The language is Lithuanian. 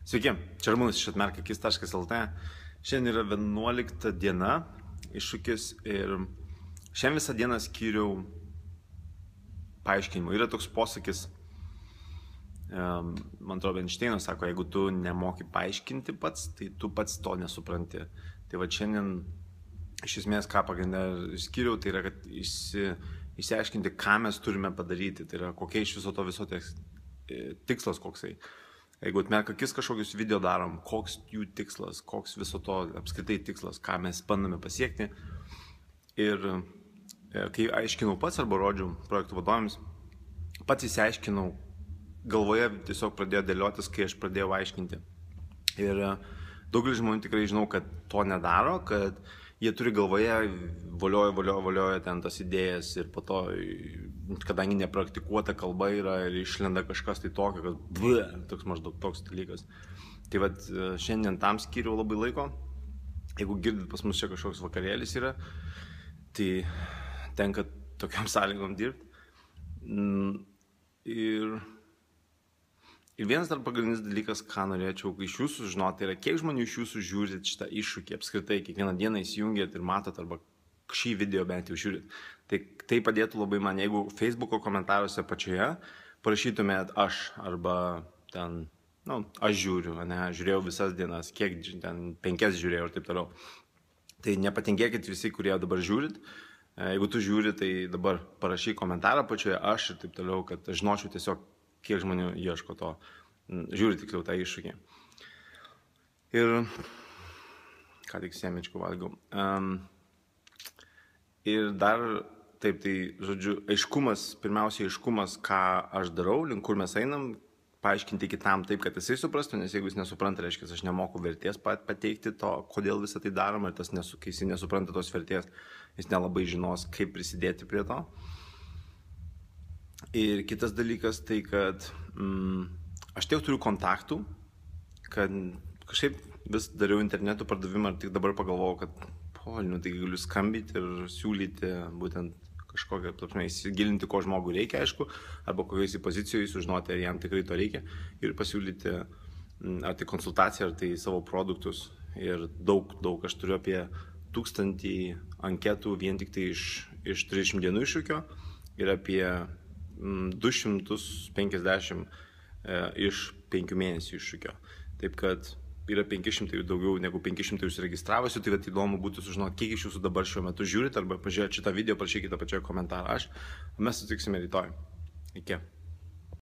Sveiki, čia Ramūnas iš atmerkakis.lt. Šiandien yra 11 diena, iššūkis ir šiandien visą dieną skyriau paaiškinimui. Yra toks posakis, man atrodo, Einšteinas sako, jeigu tu nemoki paaiškinti pats, tai tu pats to nesupranti. Tai va šiandien iš esmės ką pagrindę skyriau, tai yra, kad išsiaiškinti, ką mes turime padaryti. Tai yra, kokia iš viso tikslas koksai. Jeigu atmerkakis kažkokius video darom, koks jų tikslas, koks viso to apskritai tikslas, ką mes bandome pasiekti. Ir kai aiškinau pats arba rodžiau projektų vadovėms, pats įsiaiškinau, galvoje tiesiog pradėjo dėliotis, kai aš pradėjau aiškinti. Ir daugelis žmonių tikrai žinau, kad to nedaro, kad jie turi galvoje, volioja ten tas idėjas ir po to, kadangi nepraktikuota kalba yra ir išlenda kažkas tai tokio, kad toks maždaug toks dalykas. Tai vat šiandien tam skyriau labai laiko. Jeigu girdit, pas mus čia kažkoks vakarėlis yra, tai tenka tokiam sąlygom dirbti. Ir vienas dar pagrindinis dalykas, ką norėčiau iš jūsų žinoti, yra kiek žmonių iš jūsų žiūrit šitą iššūkį apskritai, kiekvieną dieną įsijungėt ir matot arba šį video bent jau žiūrit. Tai padėtų labai man, jeigu Facebooko komentaruose pačioje parašytumėt aš arba ten, aš žiūriu, žiūrėjau visas dienas, kiek ten 5 žiūrėjau ir taip toliau. Tai nepatingėkit visi, kurie dabar žiūrit. Jeigu tu žiūri, tai dabar parašyk komentarą pačioje aš ir taip toliau, kad aš žinočiau tiesiog, kiek žmonių ieško to, žiūri tiksliau tą iššūkį. Ir ką tik sėmečkų valgiau. Ir dar, taip, tai, žodžiu, pirmiausia aiškumas, ką aš darau, link kur mes einam, paaiškinti kitam taip, kad jisai suprastų, nes jeigu jis nesupranta, reiškia, aš nemoku vertės pateikti to, kodėl visą tai daroma, ir kai jis nesupranta tos vertės, jis nelabai žinos, kaip prisidėti prie to. Ir kitas dalykas tai, kad aš tiek turiu kontaktų, kad kažkaip vis dariau interneto pardavimą ir tik dabar pagalvojau, kad tai galiu skambyti ir siūlyti būtent kažkokią, įsigilinti, ko žmogui reikia, aišku, arba kokioje jis pozicijoje, sužinoti, ar jam tikrai to reikia, ir pasiūlyti ar tai konsultaciją, ar tai savo produktus. Ir daug, aš turiu apie 1000 anketų vien tik tai iš 30 dienų iššūkio ir apie 250 iš 5 mėnesių iššūkio. Taip kad yra 500, daugiau negu 500 užsiregistravusių, tai įdomu būtų sužinoti, kiek iš jūsų dabar šiuo metu žiūrit, arba pažiūrėti šitą video, parašykite pačioje komentarą. Mes sutiksime rytoj. Iki.